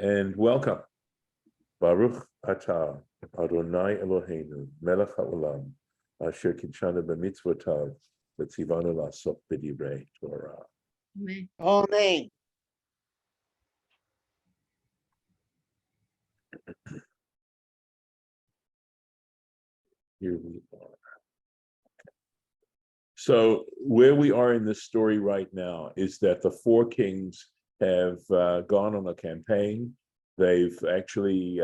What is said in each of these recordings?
And welcome. Baruch atah Adonai Eloheinu melech haolam asher kitshanu b'mitzvotav v'tzivanu la'asok b'divrei Torah. Amen. Amen. Here we are. So where we are in this story right now is that the four kings have gone on a campaign. They've actually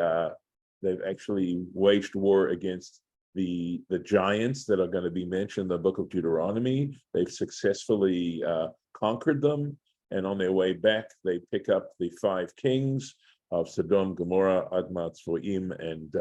waged war against the giants that are going to be mentioned in the book of Deuteronomy. They've successfully conquered them, and on their way back, they pick up the five kings of Sodom, Gomorrah, Admah, Tzvoim, and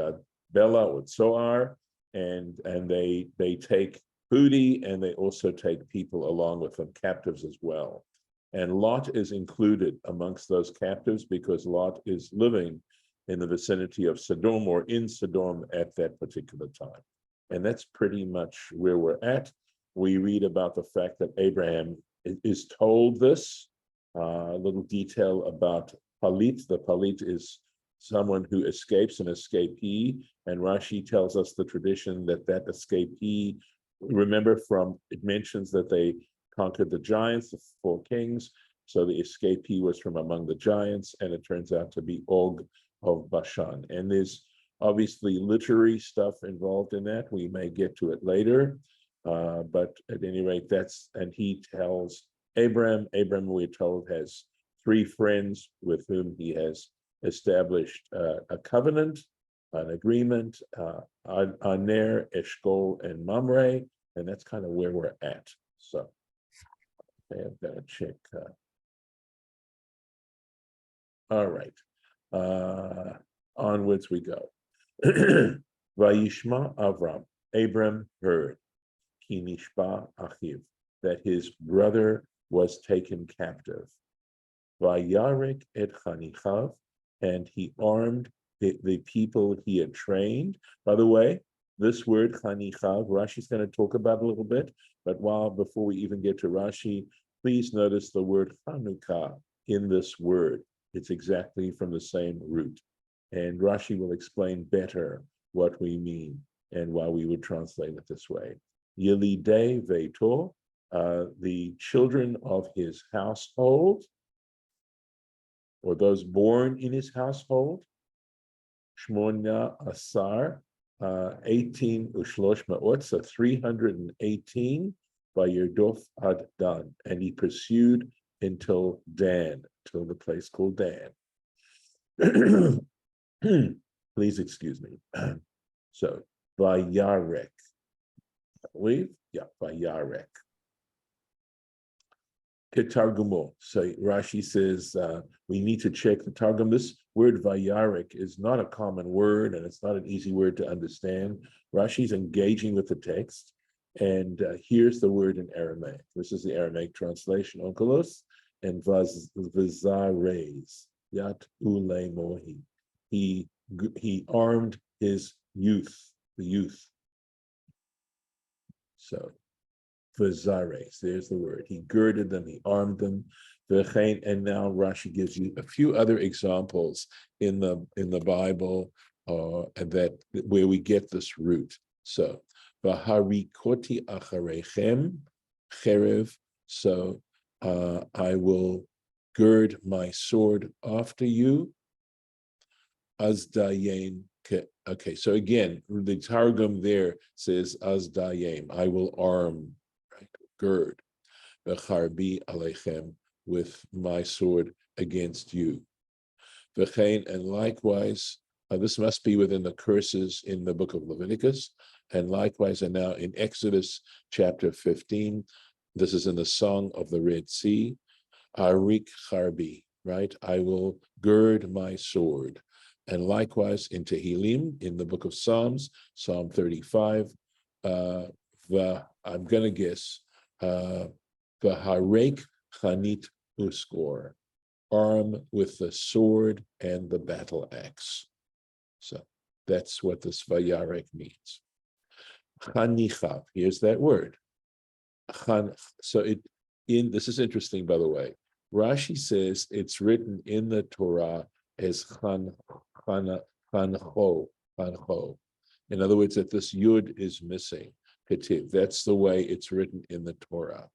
Bela or Tzoar, and they take booty, and they also take people along with them, captives as well. And Lot is included amongst those captives because Lot is living in the vicinity of Sodom or in Sodom at that particular time. And that's pretty much where we're at. We read about the fact that Abraham is told this, little detail about Palit. The Palit is someone who escapes, an escapee, and Rashi tells us the tradition that escapee, remember it mentions that they conquered the giants, the four kings, so the escapee was from among the giants, and it turns out to be Og of Bashan. And there's obviously literary stuff involved in that. We may get to it later, but at any rate, and he tells Abram, we're told, has three friends with whom he has established a covenant, an agreement, Aner, Eshkol, and Mamre, and that's kind of where we're at. So I've got to check. All right. Onwards we go. Vayishma Avram, Abram heard, Ki nishba achiv, that his brother was taken captive. Vayarek et chanichav, and he armed the people he had trained. By the way, this word chanichav, Rashi's going to talk about a little bit, but before we even get to Rashi, please notice the word Chanukah in this word. It's exactly from the same root. And Rashi will explain better what we mean and why we would translate it this way. Yelidei Veito, the children of his household, or those born in his household, Shmona Asar, 18 Ushlosh Ma'ot, so 318 by Yerdof ad Dan, and he pursued until Dan, till the place called Dan. Please excuse me. So, Vayarek. Vayarek. Ketargumo. So Rashi says we need to check the Targum. This word Vayarek is not a common word, and it's not an easy word to understand. Rashi's engaging with the text, and here's the word in Aramaic. This is the Aramaic translation, Onkelos, and Vazares, Yat Ule Mohi. He armed his youth, the youth. So, Vazares, there's the word. He girded them, he armed them. And now Rashi gives you a few other examples in the Bible where we get this root. So, Vaharikoti acharechem cherev. So I will gird my sword after you. Azdayen. Okay, so again, the Targum there says Azdayem, I will arm, right, gird, V'charbi aleichem, with my sword against you. V'chein, and likewise, this must be within the curses in the book of Leviticus, and likewise, and now in Exodus chapter 15, this is in the Song of the Red Sea, Arik Charbi, right, I will gird my sword. And likewise in Tehillim, in the book of Psalms, Psalm 35, I'm going to guess, V'harek chanit uskor, arm with the sword and the battle axe. So that's what this Vayarek means. Chanichav, here's that word. So this is interesting, by the way. Rashi says it's written in the Torah as Chancho. In other words, that this Yud is missing. Ketiv. That's the way it's written in the Torah.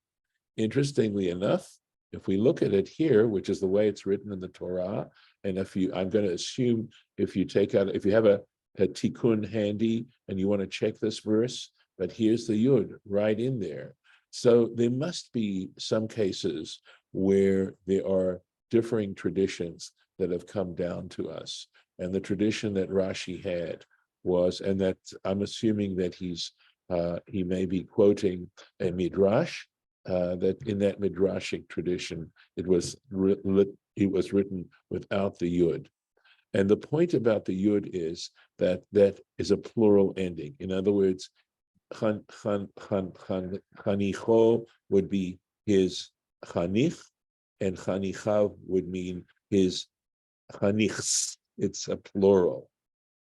Interestingly enough, if we look at it here, which is the way it's written in the Torah, and I'm going to assume if you have a tikkun handy and you want to check this verse, but here's the Yud right in there. So there must be some cases where there are differing traditions that have come down to us. And the tradition that Rashi had was, and that I'm assuming that he may be quoting a midrash, that in that midrashic tradition, it was written without the yud. And the point about the yud is that is a plural ending. In other words, chanicho would be his chanich, and chanichav would mean his chanichs. It's a plural.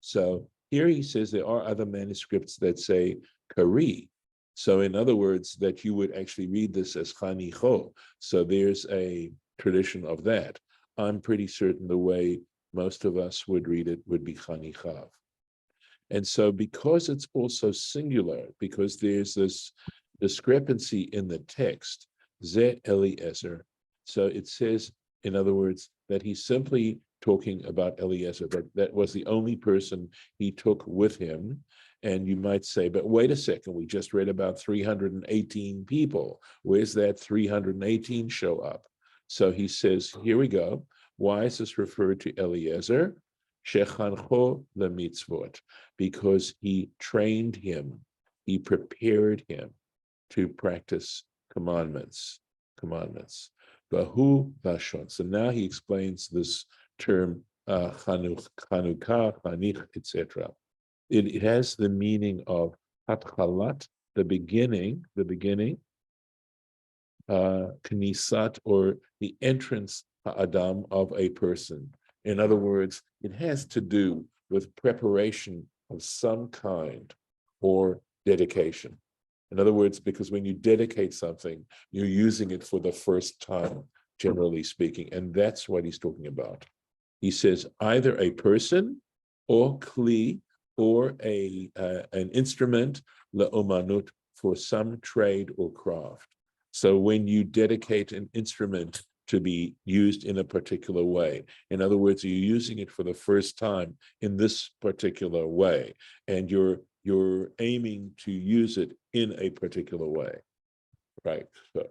So here he says there are other manuscripts that say kari. So in other words, that you would actually read this as chanicho. So there's a tradition of that. I'm pretty certain the way most of us would read it would be chanichav. And so because it's also singular, because there's this discrepancy in the text, Ze Eliezer, so it says, in other words, that he's simply talking about Eliezer, that was the only person he took with him. And you might say, but wait a second, we just read about 318 people. Where's that 318 show up? So he says, here we go. Why is this referred to Eliezer? Shechancho lemitzvot, because he trained him, he prepared him to practice commandments. Bahu lashon. So now he explains this term chanukah, chanich, etc. It has the meaning of hatchalat, the beginning, knisat, or the entrance ha'adam of a person. In other words, it has to do with preparation of some kind or dedication. In other words, because when you dedicate something, you're using it for the first time, generally speaking, and that's what he's talking about. He says either a person or kli, or an instrument, le'omanut, for some trade or craft. So when you dedicate an instrument to be used in a particular way, in other words, you're using it for the first time in this particular way, and you're aiming to use it in a particular way, right? So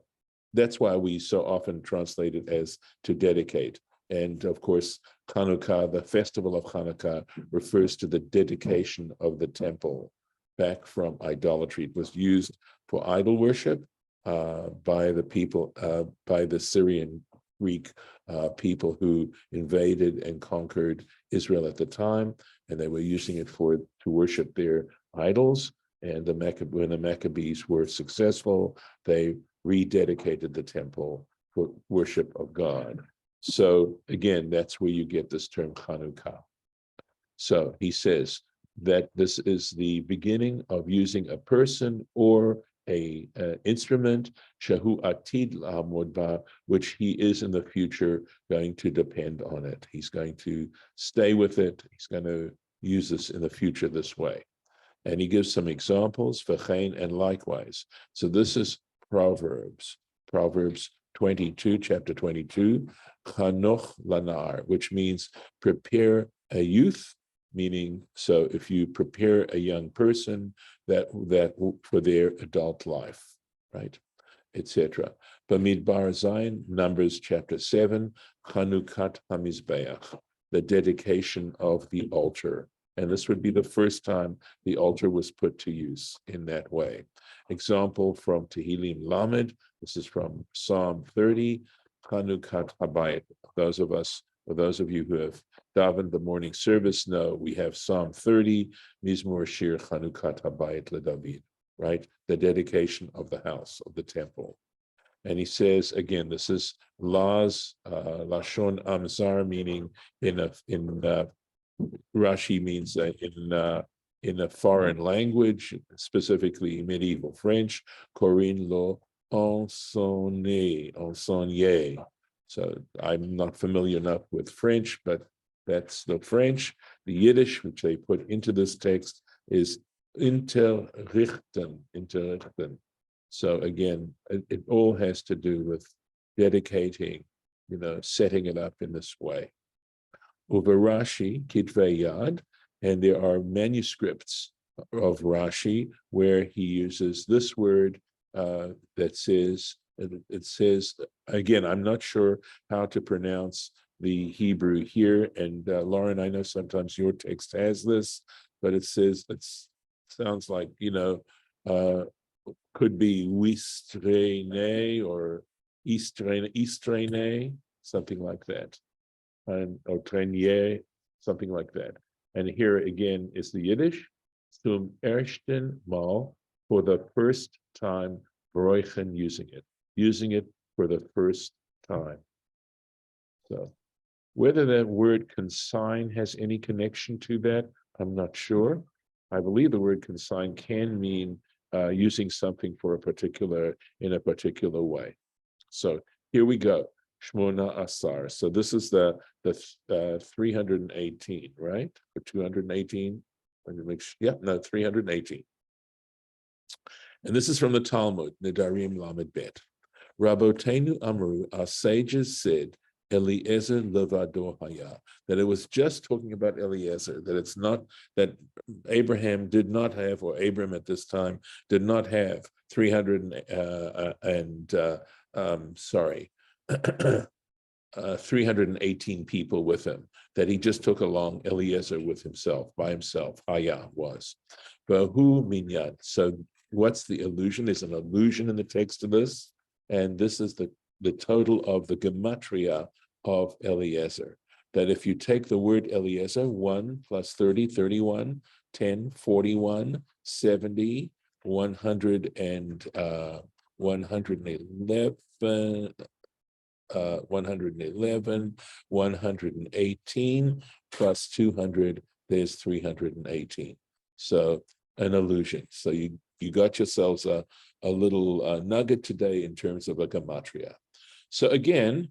that's why we so often translate it as to dedicate. And of course, Hanukkah, the festival of Hanukkah, refers to the dedication of the temple back from idolatry. It was used for idol worship by the people, by the Syrian Greek people who invaded and conquered Israel at the time, and they were using it to worship their idols. And when the Maccabees were successful, they rededicated the temple for worship of God. So again, that's where you get this term Chanukah. So he says that this is the beginning of using a person or a instrument, Shahu Atid La'amod, which he is in the future going to depend on it. He's going to stay with it. He's going to use this in the future this way. And he gives some examples, v'chein, and likewise. So this is Proverbs 22, chapter 22, Chanoch Lanar, which means prepare a youth, meaning, so if you prepare a young person that for their adult life, right, etc. Bamidbar Zayin, Numbers chapter 7, Chanukat HaMizbeach, the dedication of the altar. And this would be the first time the altar was put to use in that way. Example from Tehillim Lamed, this is from Psalm 30, Chanukat Habayit. Those of you who have davened the morning service know we have Psalm 30, Mizmor Shir Chanukat Habayit LeDavid, right? The dedication of the house, of the temple. And he says, again, this is Lashon Amzar, meaning in Rashi means in a foreign language, specifically medieval French, Corinne lo enseigne. So I'm not familiar enough with French, but That's the French. The Yiddish, which they put into this text, is interrichten. So again, it all has to do with dedicating, setting it up in this way. Over Rashi, Kitvei Yad, and there are manuscripts of Rashi where he uses this word that says, it says, again, I'm not sure how to pronounce the Hebrew here, and Lauren, I know sometimes your text has this, but it says, it sounds like, could be Wistrene or Istrene, something like that, or Trenier, something like that. And here again is the Yiddish, zum ersten Mal, for the first time, Broichen, using it for the first time. So whether that word consign has any connection to that, I'm not sure. I believe the word consign can mean using something in a particular way. So here we go. Shmona Asar. So this is the 318, right? Or 218. Let me make sure. Yeah, no, 318. And this is from the Talmud, Nedarim Lamed Bet. Rabotenu Amru, our sages said, Eliezer levado haya, that it was just talking about Eliezer, that it's not that Abraham did not have, or Abram at this time did not have 318 people with him, that he just took along Eliezer with himself, by himself. Haya was. Bahu minyan. So what's the allusion? There's an allusion in the text of this, and this is the total of the gematria of Eliezer. That if you take the word Eliezer, 1 plus 30, 31, 10, 41, 70, 100 and 111, 118 plus 200, there's 318. So an allusion. So you got yourselves a little nugget today in terms of a gematria. So again,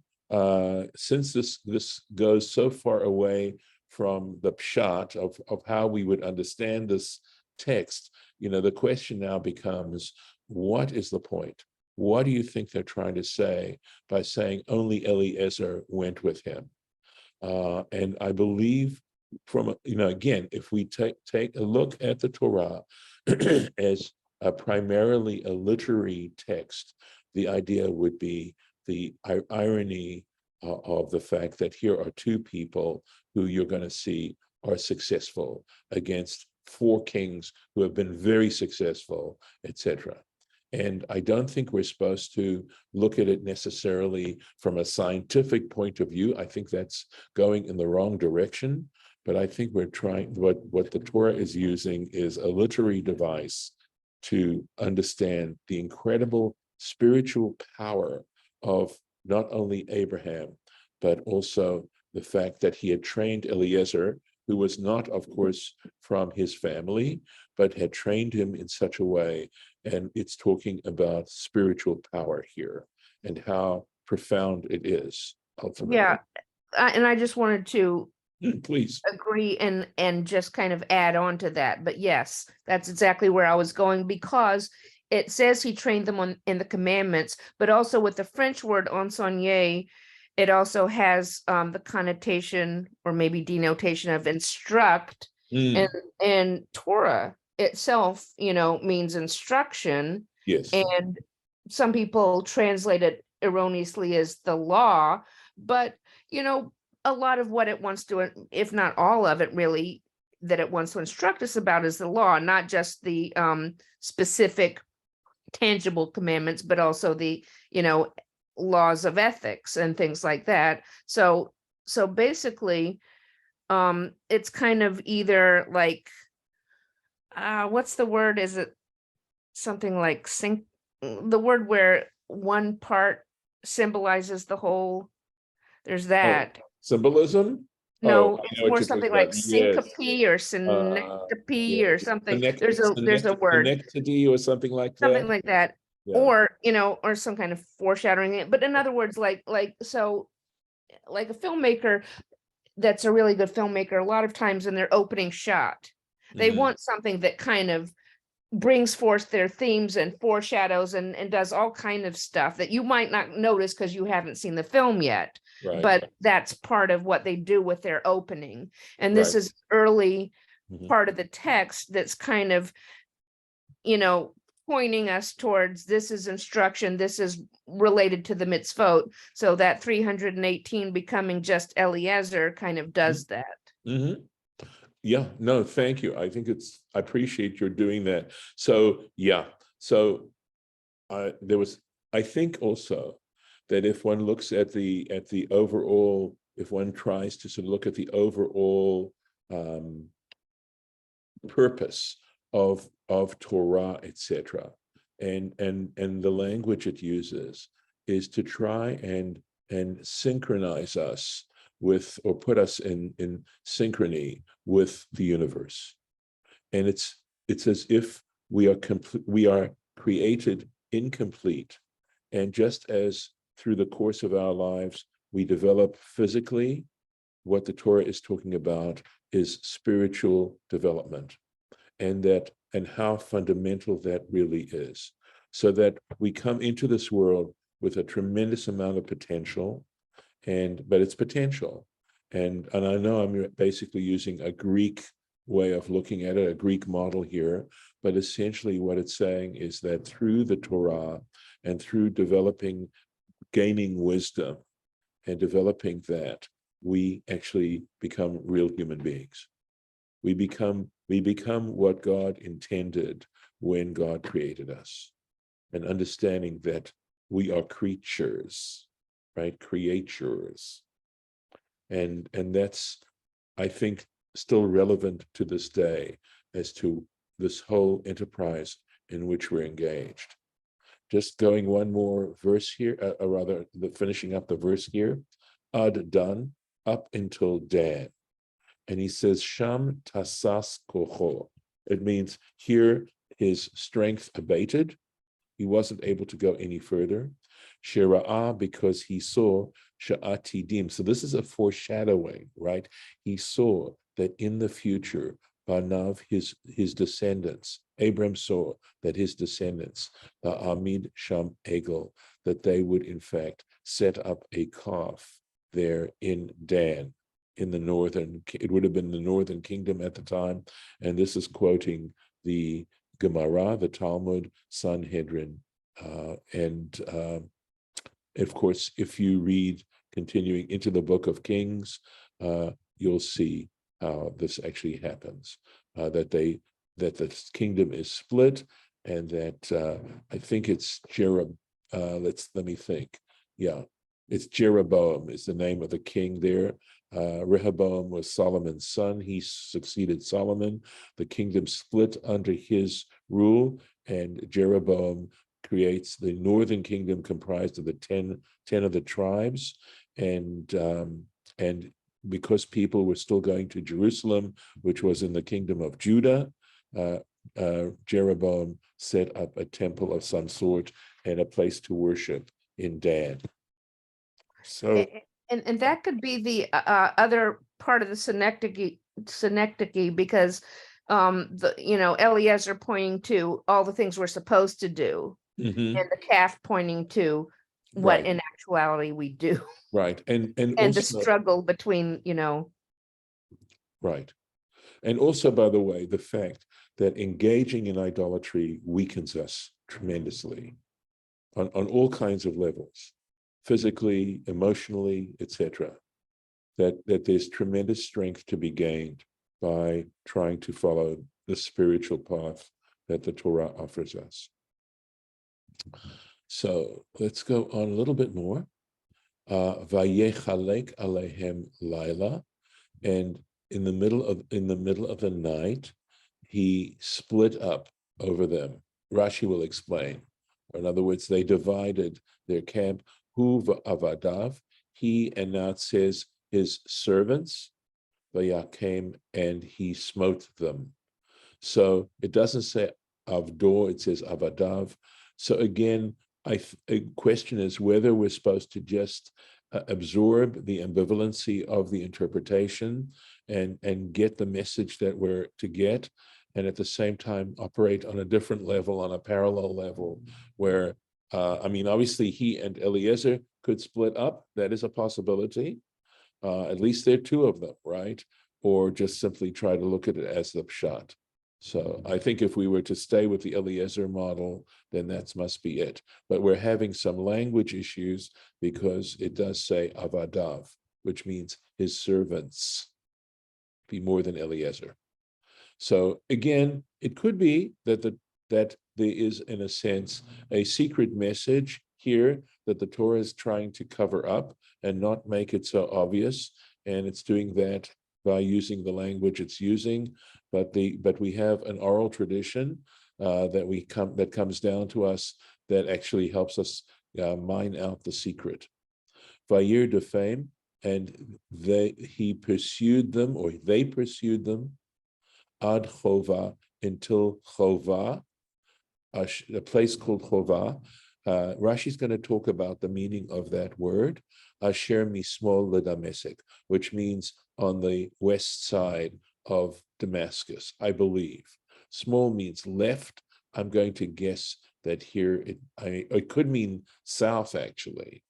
since this goes so far away from the pshat of how we would understand this text, the question now becomes, what is the point? What do you think they're trying to say by saying only Eliezer went with him? And I believe again, if we take a look at the Torah as primarily a literary text, the idea would be the irony of the fact that here are two people who you're going to see are successful against four kings who have been very successful, etc. And I don't think we're supposed to look at it necessarily from a scientific point of view. I think that's going in the wrong direction. But I think we're trying, what the Torah is using is a literary device to understand the incredible spiritual power of not only Abraham, but also the fact that he had trained Eliezer, who was not, of course, from his family, but had trained him in such a way. And it's talking about spiritual power here and how profound it is, ultimately. Yeah, and I just wanted to please agree and just kind of add on to that. But yes, that's exactly where I was going, because it says he trained them in the commandments, but also with the French word enseigner, it also has the connotation or maybe denotation of instruct, and Torah itself, means instruction. Yes. And some people translate it erroneously as the law, but a lot of what it wants to, if not all of it really, that it wants to instruct us about is the law, not just the specific tangible commandments, but also the, laws of ethics and things like that. So basically, it's kind of either like, what's the word? Is it something like the word where one part symbolizes the whole? There's that. Symbolism? No, it's more something like syncope or synecdoche or something. There's a word. Synecdoche or something like that. Something like that. Yeah. Or, or some kind of foreshadowing it. But in other words, like a filmmaker, that's a really good filmmaker, a lot of times in their opening shot, they Mhm. want something that kind of brings forth their themes and foreshadows and does all kind of stuff that you might not notice because you haven't seen the film yet. Right, But that's part of what they do with their opening. And this right. is early Mhm. part of the text that's kind of, pointing us towards this is instruction, this is related to the mitzvot. So that 318 becoming just Eliezer kind of does that. Mhm. Yeah, no, thank you. I think I appreciate your doing that. So, yeah, so I think also that if one looks at the overall, if one tries to sort of look at the overall purpose of Torah, etc., and the language it uses is to try and synchronize us with, or put us in synchrony with the universe. And it's as if we are created incomplete. And just as through the course of our lives we develop physically, what the Torah is talking about is spiritual development, and how fundamental that really is. So that we come into this world with a tremendous amount of potential, but it's potential. And I know I'm basically using a Greek way of looking at it, a Greek model here, but essentially what it's saying is that through the Torah and through gaining wisdom and developing that, we actually become real human beings. We become what God intended when God created us, and understanding that we are creatures, right? Creatures. And that's, I think, still relevant to this day as to this whole enterprise in which we're engaged. Just going one more verse here, or rather, finishing up the verse here, Ad Dan, up until Dan. And he says, Sham tasas kocho. It means here his strength abated. He wasn't able to go any further. Shira'ah, because he saw sha'atidim. So this is a foreshadowing, right? He saw that in the future, Banav, his descendants, Abram saw that his descendants, the Amid Sham Egel, that they would in fact set up a calf there in Dan, in the northern, it would have been the northern kingdom at the time. And this is quoting the Gemara, the Talmud, Sanhedrin. And of course, if you read continuing into the book of Kings, you'll see how this actually happens, that the kingdom is split, and that I think it's let me think. Yeah, it's Jeroboam is the name of the king there. Rehoboam was Solomon's son. He succeeded Solomon. The kingdom split under his rule, and Jeroboam creates the northern kingdom comprised of the 10 of the tribes. And because people were still going to Jerusalem, which was in the kingdom of Judah, Jeroboam set up a temple of some sort and a place to worship in Dan. So, And that could be the other part of the synecdoche, because Eliezer pointing to all the things we're supposed to do, mhm, and the calf pointing to what right, in actuality we do, right, and and the also struggle between right, and also, by the way, the fact that engaging in idolatry weakens us tremendously on all kinds of levels, physically, emotionally, etc. That there's tremendous strength to be gained by trying to follow the spiritual path that the Torah offers us. So let's go on a little bit more. Vayechalek alehem laila, and in the middle of the night, he split up over them. Rashi will explain. In other words, they divided their camp. Hu avadav, he, and now it says his servants, vayakem, and he smote them. So it doesn't say avdor, it says avadav. So again, a question is whether we're supposed to just absorb the ambivalency of the interpretation and get the message that we're to get, and at the same time operate on a different level, on a parallel level, where I mean, obviously he and Eliezer could split up. That is a possibility. At least there are two of them, right? Or just simply try to look at it as the pshat. So I think if we were to stay with the Eliezer model, then that must be it. But we're having some language issues because it does say avadav, which means his servants, be more than Eliezer. So again, it could be that that there is, in a sense, a secret message here that the Torah is trying to cover up and not make it so obvious, and it's doing that by using the language it's using. But we have an oral tradition that comes down to us that actually helps us mine out the secret. Vayir defame, and he pursued them, or they pursued them ad Chova, until Chova, a place called Chova. Rashi is going to talk about the meaning of that word, Asher mismol leDamesek, which means on the west side of Damascus, I believe. Small means left. I'm going to guess that here it could mean south, actually.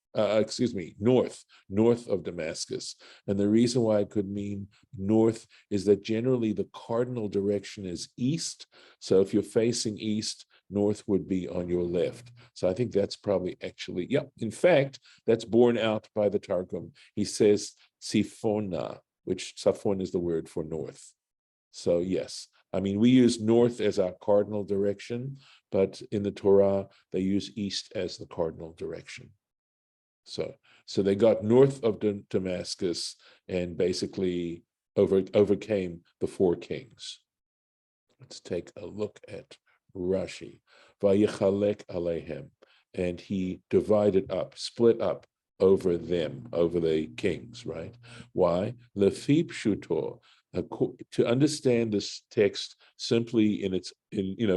North of Damascus. And the reason why it could mean north is that generally the cardinal direction is east. So if you're facing east, north would be on your left. So I think that's probably actually, in fact, that's borne out by the Targum. He says Tzifona, which Safon is the word for north. So yes, I mean, we use north as our cardinal direction, but in the Torah, they use east as the cardinal direction. So they got north of Damascus and basically overcame the four kings. Let's take a look at Rashi. Vayichalek alehem, and he divided up, split up over them, over the kings, right? Why? Lefi pshuto. To understand this text simply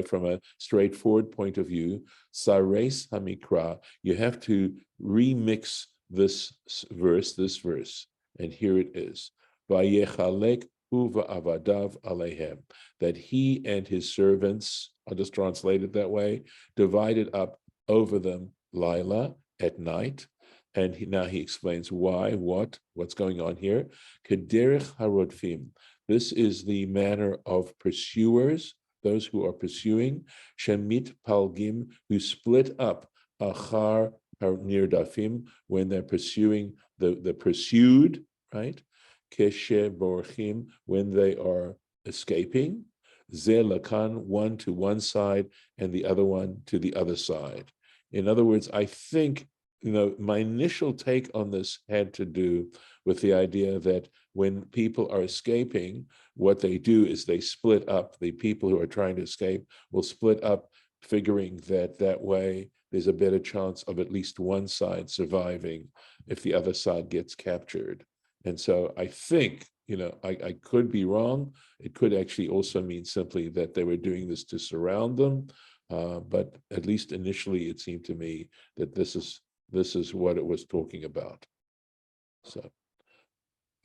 from a straightforward point of view, sares hamikra, you have to remix this verse, and here it is. Vayechalek uva avadav alehem, that he and his servants, I'll just translate it that way, divided up over them Lila, at night. And now he explains why, what's going on here. Kederich harodfim. This is the manner of pursuers, those who are pursuing. Shemit palgim, who split up achar nirdafim, when they're pursuing the pursued, right? Keshe borchim, when they are escaping. Ze lakan, one to one side and the other one to the other side. In other words, I think my initial take on this had to do with the idea that when people are escaping, what they do is they split up. The people who are trying to escape will split up, figuring that way there's a better chance of at least one side surviving if the other side gets captured. And so I think, I could be wrong. It could actually also mean simply that they were doing this to surround them. But at least initially, it seemed to me that this is what it was talking about. So,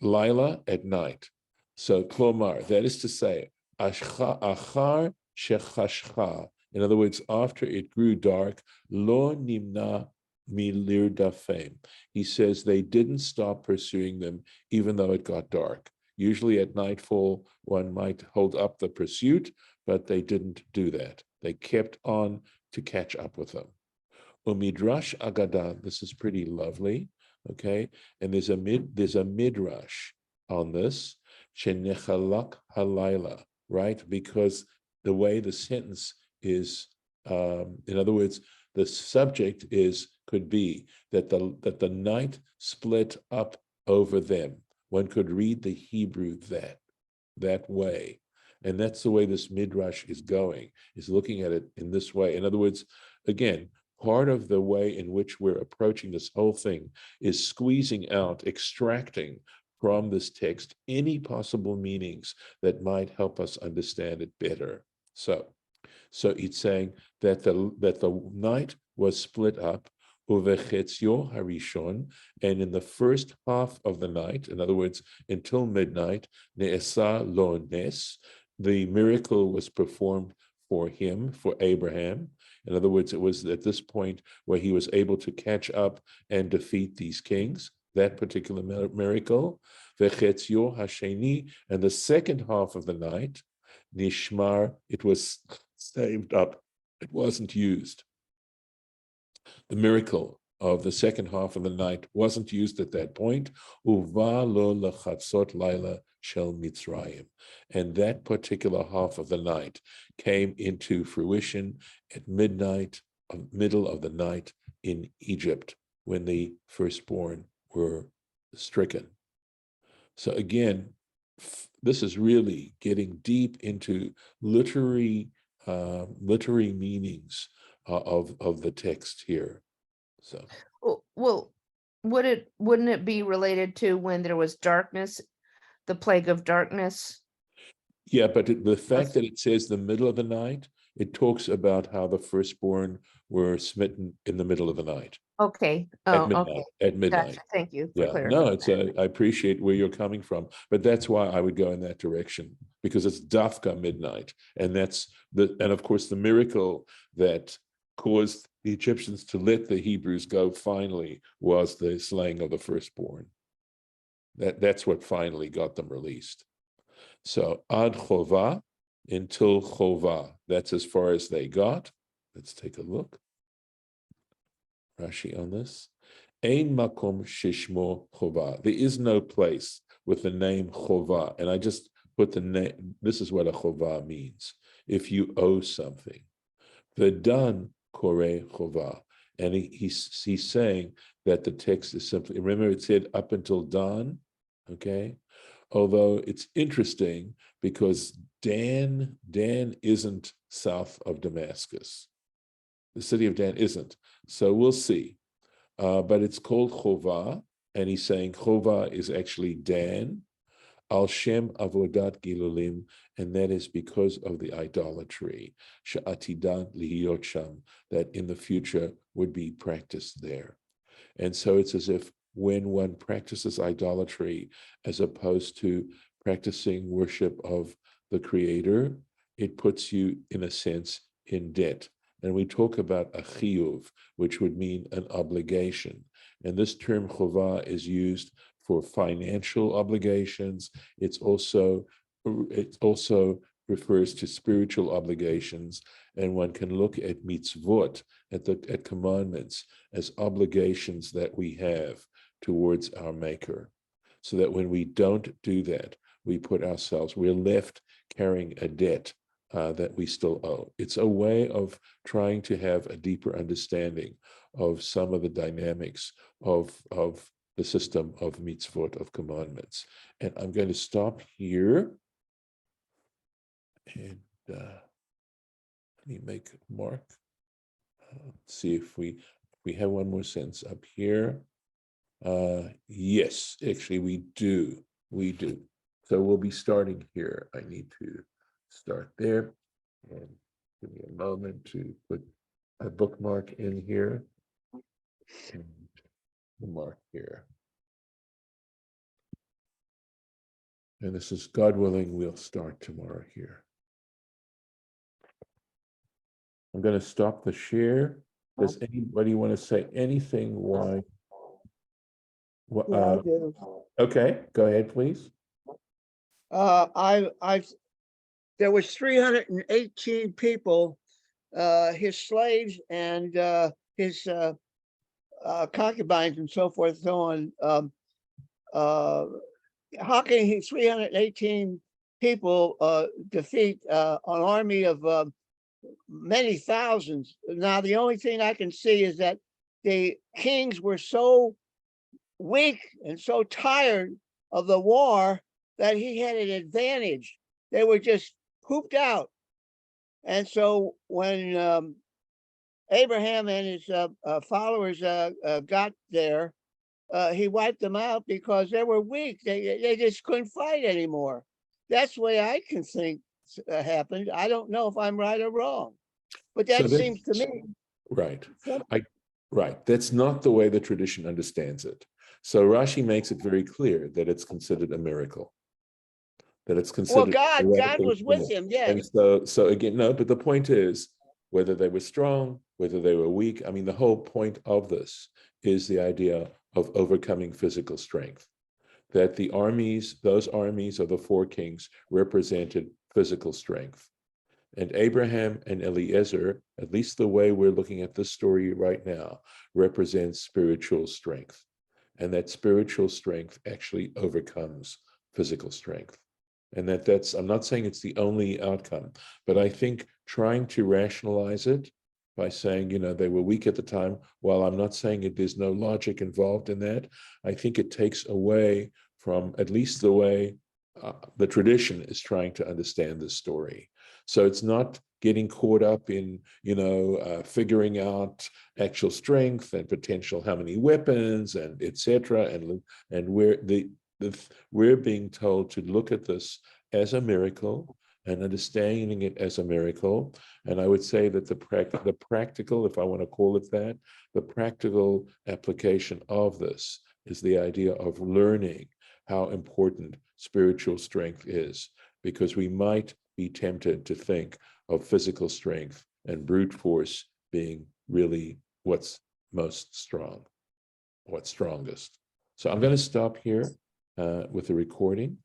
Lila at night. So, Klomar, that is to say, Achar Shechashcha. In other words, after it grew dark, Lo Nimna Milir Dafem. He says they didn't stop pursuing them, even though it got dark. Usually at nightfall, one might hold up the pursuit, but they didn't do that. They kept on to catch up with them. Umidrash Agadah, this is pretty lovely, okay? And there's a midrash on this, Shenechalak Halayla, right? Because the way the sentence is, in other words, the subject could be that the night split up over them. One could read the Hebrew that way. And that's the way this midrash is going, is looking at it in this way. In other words, again, part of the way in which we're approaching this whole thing is squeezing out, extracting from this text any possible meanings that might help us understand it better. So it's saying that the night was split up. uvechetzio harishon, and in the first half of the night, in other words, until midnight, ne'esa lo nes, the miracle was performed for him, for Abraham. In other words, it was at this point where he was able to catch up and defeat these kings, that particular miracle. Vechetzio hasheni, and the second half of the night, nishmar, it was saved up. It wasn't used. The miracle of the second half of the night wasn't used at that point. Uva lo lechatzot laila shel Mitzrayim. And that particular half of the night came into fruition at midnight, middle of the night in Egypt, when the firstborn were stricken. So again, this is really getting deep into literary meanings of the text here. So Well, wouldn't it be related to when there was darkness, the plague of darkness? yeah, but the fact that it says the middle of the night, it talks about how the firstborn were smitten in the middle of the night. Okay. At Oh, midnight. okay. At midnight. Gotcha. Thank you for Yeah, clarifying. no, it's I appreciate where you're coming from, but that's why I would go in that direction, because it's Dafka midnight, and of course the miracle that caused the Egyptians to let the Hebrews go finally was the slaying of the firstborn. That's what finally got them released. So ad chova, until chova, that's as far as they got. Let's take a look. Rashi on this. Ein makom shishmo chova. There is no place with the name chova. And I just put the name, this is what a chova means. If you owe something. V'dan kore chova. And he's saying that the text is simply, remember it said up until Dan, okay? Although it's interesting because Dan isn't south of Damascus. The city of Dan isn't. So we'll see. But it's called Chova, and he's saying Chova is actually Dan, Al Shem Avodat Gilulim, and that is because of the idolatry, Sha'atidan Lihiyot Sham, that in the future would be practiced there. And so it's as if when one practices idolatry as opposed to practicing worship of the Creator, it puts you, in a sense, in debt. And we talk about a chiyuv, which would mean an obligation. And this term chovah is used for financial obligations. It also refers to spiritual obligations. And one can look at mitzvot, at commandments, as obligations that we have towards our Maker. So that when we don't do that, we're left carrying a debt that we still owe. It's a way of trying to have a deeper understanding of some of the dynamics of the system of mitzvot, of commandments. And I'm going to stop here and let me make a mark. See if we have one more sentence up here. Yes, actually we do. So we'll be starting here. I need to start there, and give me a moment to put a bookmark in here and the mark here. And this is, God willing, we'll start tomorrow here. I'm going to stop the share. Does anybody want to say anything? Why? Yeah, I do. Okay, go ahead, please. There was 318 people, his slaves and his concubines and so forth, so on. How can 318 people defeat an army of many thousands? Now, the only thing I can see is that the kings were so weak and so tired of the war that he had an advantage. They were just pooped out. And so when Abraham and his followers got there, he wiped them out because they were weak. They just couldn't fight anymore. That's the way I can think happened. I don't know if I'm right or wrong, but that seems to me right. Right. That's not the way the tradition understands it. So Rashi makes it very clear that it's considered a miracle, that it's Well, considered a God radical was with thing. him. Yes. And so again, no, but the point is whether they were strong, whether they were weak. I mean, the whole point of this is the idea of overcoming physical strength. That the armies, those armies of the four kings, represented physical strength. And Abraham and Eliezer, at least the way we're looking at this story right now, represents spiritual strength. And that spiritual strength actually overcomes physical strength. And that's, I'm not saying it's the only outcome, but I think trying to rationalize it by saying, they were weak at the time, while I'm not saying there's no logic involved in that, I think it takes away from at least the way the tradition is trying to understand this story. So it's not getting caught up in, figuring out actual strength and potential, how many weapons and etc. And we're being told to look at this as a miracle and understanding it as a miracle. And I would say that the practical, if I want to call it that, the practical application of this is the idea of learning how important spiritual strength is, because we might be tempted to think of physical strength and brute force being really what's most strong, what's strongest. So I'm going to stop here with the recording.